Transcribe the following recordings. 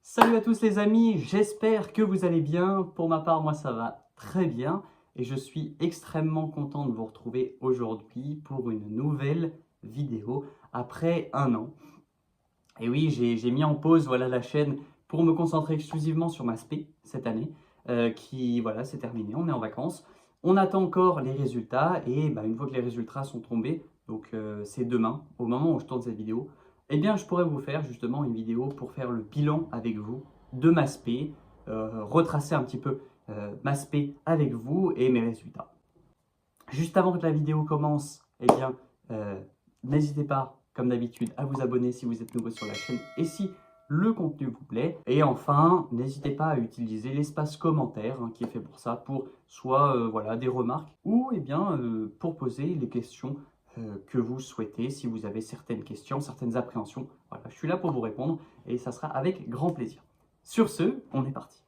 Salut à tous les amis, j'espère que vous allez bien. Pour ma part, moi ça va très bien et je suis extrêmement content de vous retrouver aujourd'hui pour une nouvelle vidéo après un an. Et oui, j'ai mis en pause la chaîne pour me concentrer exclusivement sur ma spé cette année qui voilà, c'est terminé, on est en vacances. On attend encore les résultats et une fois que les résultats sont tombés, donc c'est demain, au moment où je tourne cette vidéo, eh bien je pourrais vous faire justement une vidéo pour faire le bilan avec vous de ma spé, retracer un petit peu ma spé avec vous et mes résultats. Juste avant que la vidéo commence, eh bien, n'hésitez pas, comme d'habitude, à vous abonner si vous êtes nouveau sur la chaîne et si le contenu vous plaît. Et enfin, n'hésitez pas à utiliser l'espace commentaire qui est fait pour ça, pour soit voilà, des remarques ou pour poser les questions que vous souhaitez. Si vous avez certaines questions, certaines appréhensions, voilà, je suis là pour vous répondre et ça sera avec grand plaisir. Sur ce, on est parti.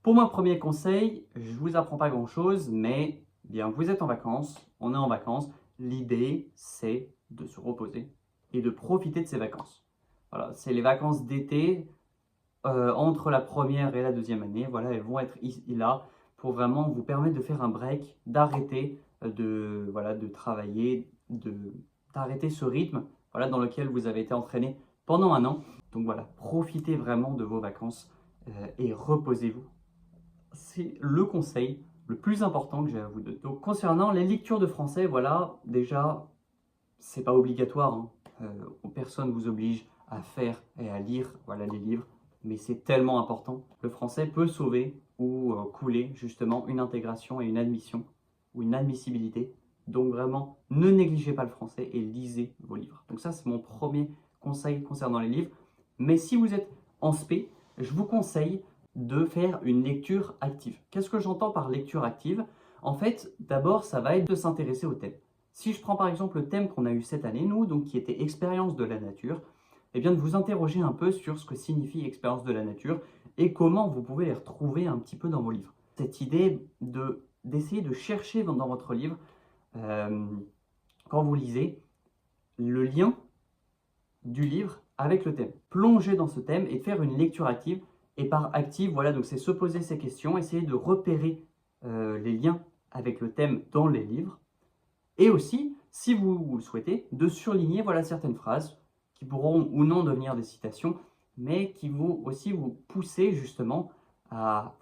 Pour mon premier conseil, je ne vous apprends pas grand-chose, mais bien, vous êtes en vacances, on est en vacances. L'idée, c'est de se reposer et de profiter de ces vacances. Voilà, c'est les vacances d'été entre la première et la deuxième année. Voilà, elles vont être là pour vraiment vous permettre de faire un break, d'arrêter de travailler, d'arrêter ce rythme dans lequel vous avez été entraîné pendant un an. Donc voilà, profitez vraiment de vos vacances et reposez-vous. C'est le conseil le plus important que j'ai à vous donner. Donc concernant les lectures de français, voilà, déjà, c'est pas obligatoire, hein. Personne ne vous oblige à faire et à lire les livres, mais c'est tellement important. Le français peut sauver ou couler justement une intégration et une admission ou une admissibilité. Donc vraiment, ne négligez pas le français et lisez vos livres. Donc ça, c'est mon premier conseil concernant les livres. Mais si vous êtes en spé, je vous conseille de faire une lecture active. Qu'est-ce que j'entends par lecture active? En fait, d'abord, ça va être de s'intéresser au thème. Si je prends par exemple le thème qu'on a eu cette année, nous, donc qui était expérience de la nature, eh bien de vous interroger un peu sur ce que signifie expérience de la nature et comment vous pouvez les retrouver un petit peu dans vos livres. Cette idée d'essayer de chercher dans votre livre, quand vous lisez, le lien du livre avec le thème. Plonger dans ce thème et faire une lecture active. Et par active, voilà, donc c'est se poser ces questions, essayer de repérer les liens avec le thème dans les livres. Et aussi, si vous le souhaitez, de surligner certaines phrases qui pourront ou non devenir des citations, mais qui vont aussi vous pousser justement à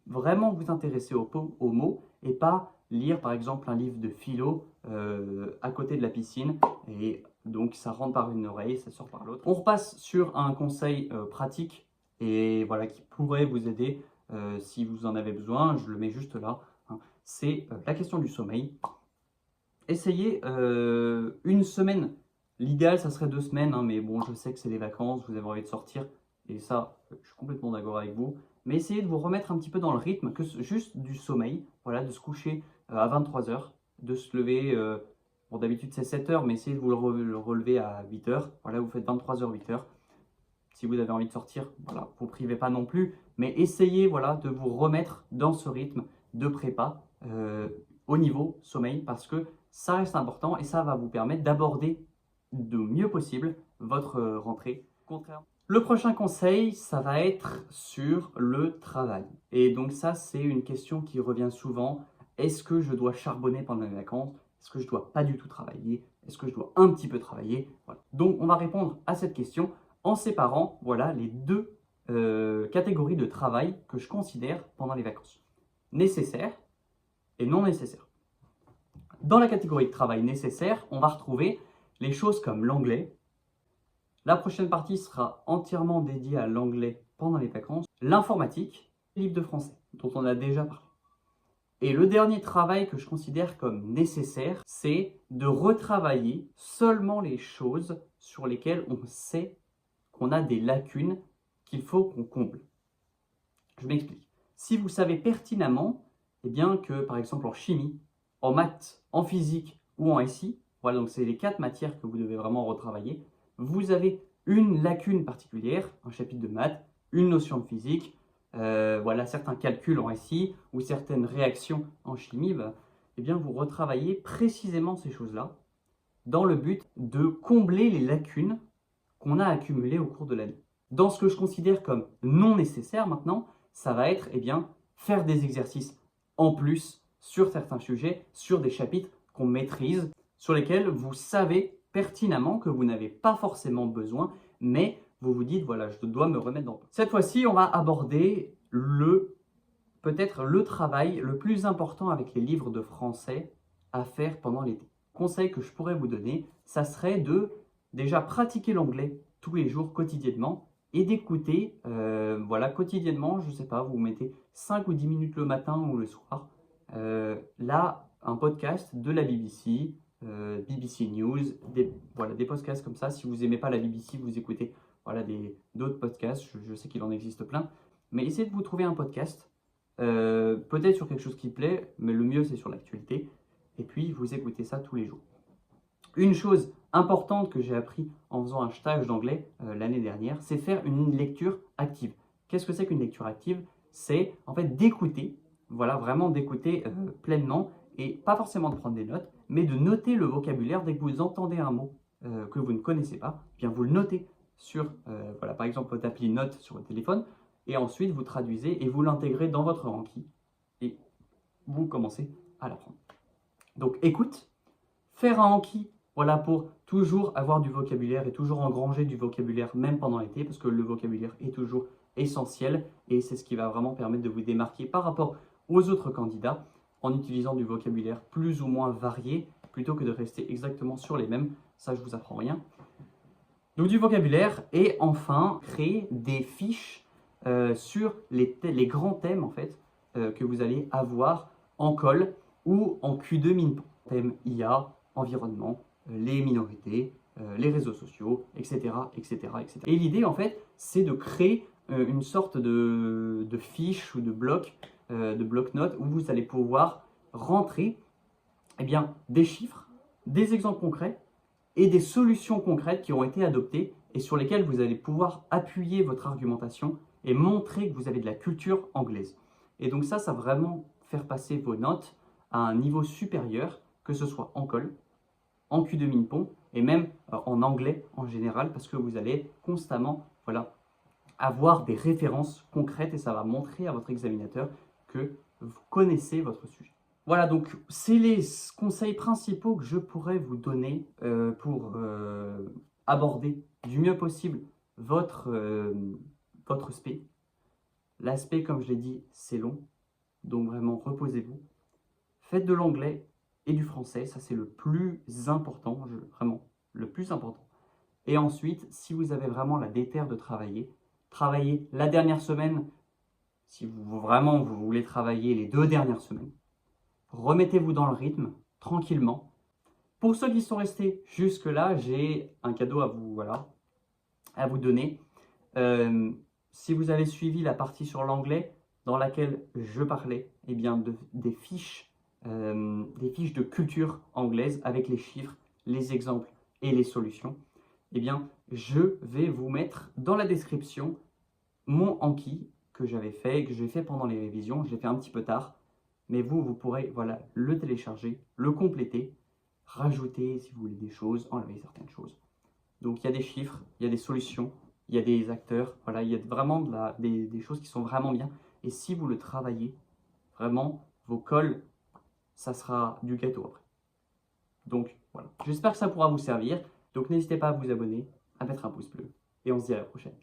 vraiment vous intéresser aux mots et pas lire par exemple un livre de philo à côté de la piscine et donc ça rentre par une oreille, ça sort par l'autre. On repasse sur un conseil pratique et qui pourrait vous aider si vous en avez besoin, je le mets juste là, hein. C'est la question du sommeil. Essayez une semaine. L'idéal, ça serait 2 semaines, hein, mais bon, je sais que c'est les vacances, vous avez envie de sortir, et ça, je suis complètement d'accord avec vous. Mais essayez de vous remettre un petit peu dans le rythme, juste du sommeil, voilà, de se coucher à 23 h, de se lever, bon d'habitude c'est 7 h, mais essayez de vous le relever à 8 h, voilà, vous faites 23 h, 8 h. Si vous avez envie de sortir, voilà, vous ne privez pas non plus, mais essayez de vous remettre dans ce rythme de prépa au niveau sommeil, parce que ça reste important et ça va vous permettre d'aborder du mieux possible votre rentrée. Le prochain conseil, ça va être sur le travail. Et donc ça, c'est une question qui revient souvent. Est-ce que je dois charbonner pendant les vacances? Est-ce que je dois pas du tout travailler? Est-ce que je dois un petit peu travailler? Voilà. Donc on va répondre à cette question en séparant les deux catégories de travail que je considère pendant les vacances. Nécessaire et non nécessaire. Dans la catégorie de travail nécessaire, on va retrouver les choses comme l'anglais. La prochaine partie sera entièrement dédiée à l'anglais pendant les vacances. L'informatique, les livres de français, dont on a déjà parlé. Et le dernier travail que je considère comme nécessaire, c'est de retravailler seulement les choses sur lesquelles on sait qu'on a des lacunes qu'il faut qu'on comble. Je m'explique. Si vous savez pertinemment que, par exemple, en chimie, en maths, en physique ou en SI, voilà, donc c'est les 4 matières que vous devez vraiment retravailler, vous avez une lacune particulière, un chapitre de maths, une notion de physique, certains calculs en SI ou certaines réactions en chimie, vous retravaillez précisément ces choses-là dans le but de combler les lacunes qu'on a accumulées au cours de l'année. Dans ce que je considère comme non nécessaire maintenant, ça va être faire des exercices en plus sur certains sujets, sur des chapitres qu'on maîtrise, sur lesquels vous savez pertinemment que vous n'avez pas forcément besoin, mais vous vous dites, voilà, je dois me remettre dans le bain. Cette fois-ci, on va aborder peut-être le travail le plus important avec les livres de français à faire pendant l'été. Conseil que je pourrais vous donner, ça serait de déjà pratiquer l'anglais tous les jours, quotidiennement, et d'écouter, quotidiennement, je ne sais pas, vous mettez 5 ou 10 minutes le matin ou le soir, là, un podcast de la BBC, BBC News, des podcasts comme ça. Si vous n'aimez pas la BBC, vous écoutez d'autres podcasts, je sais qu'il en existe plein, mais essayez de vous trouver un podcast, peut-être sur quelque chose qui plaît, mais le mieux c'est sur l'actualité, et puis vous écoutez ça tous les jours. Une chose importante que j'ai appris en faisant un stage d'anglais l'année dernière, c'est faire une lecture active. Qu'est-ce que c'est qu'une lecture active? C'est en fait d'écouter, vraiment d'écouter pleinement, et pas forcément de prendre des notes, mais de noter le vocabulaire dès que vous entendez un mot que vous ne connaissez pas, bien vous le notez sur, par exemple, votre appli Notes sur votre téléphone, et ensuite vous traduisez et vous l'intégrez dans votre Anki, et vous commencez à l'apprendre. Donc écoute, faire un Anki, pour toujours avoir du vocabulaire et toujours engranger du vocabulaire, même pendant l'été, parce que le vocabulaire est toujours essentiel, et c'est ce qui va vraiment permettre de vous démarquer par rapport aux autres candidats, en utilisant du vocabulaire plus ou moins varié, plutôt que de rester exactement sur les mêmes. Ça, je vous apprends rien. Donc du vocabulaire, et enfin, créer des fiches sur les grands thèmes, en fait, que vous allez avoir en colle ou en Q2 MINPON. Thème IA, environnement, les minorités, les réseaux sociaux, etc., etc., etc. Et l'idée, en fait, c'est de créer une sorte de fiche ou de bloc-notes où vous allez pouvoir rentrer des chiffres, des exemples concrets et des solutions concrètes qui ont été adoptées et sur lesquelles vous allez pouvoir appuyer votre argumentation et montrer que vous avez de la culture anglaise. Et donc ça va vraiment faire passer vos notes à un niveau supérieur, que ce soit en colle, en Q2 MINPON et même en anglais en général, parce que vous allez constamment avoir des références concrètes et ça va montrer à votre examinateur que vous connaissez votre sujet. Voilà, donc c'est les conseils principaux que je pourrais vous donner pour aborder du mieux possible votre spé. L'aspect, comme je l'ai dit, c'est long, donc vraiment reposez-vous. Faites de l'anglais et du français, ça c'est le plus important, vraiment le plus important. Et ensuite, si vous avez vraiment la déterre de travaillez la dernière semaine, si vous voulez travailler les 2 dernières semaines. Remettez-vous dans le rythme, tranquillement. Pour ceux qui sont restés jusque-là, j'ai un cadeau à vous donner. Si vous avez suivi la partie sur l'anglais, dans laquelle je parlais des fiches de culture anglaise avec les chiffres, les exemples et les solutions, je vais vous mettre dans la description mon Anki que j'ai fait pendant les révisions. Je l'ai fait un petit peu tard, mais vous pourrez le télécharger, le compléter, rajouter si vous voulez des choses, enlever certaines choses. Donc il y a des chiffres, il y a des solutions, il y a des acteurs, il y a vraiment des choses qui sont vraiment bien. Et si vous le travaillez, vraiment, vos colles, ça sera du gâteau après. Donc voilà, j'espère que ça pourra vous servir. Donc n'hésitez pas à vous abonner, à mettre un pouce bleu, et on se dit à la prochaine.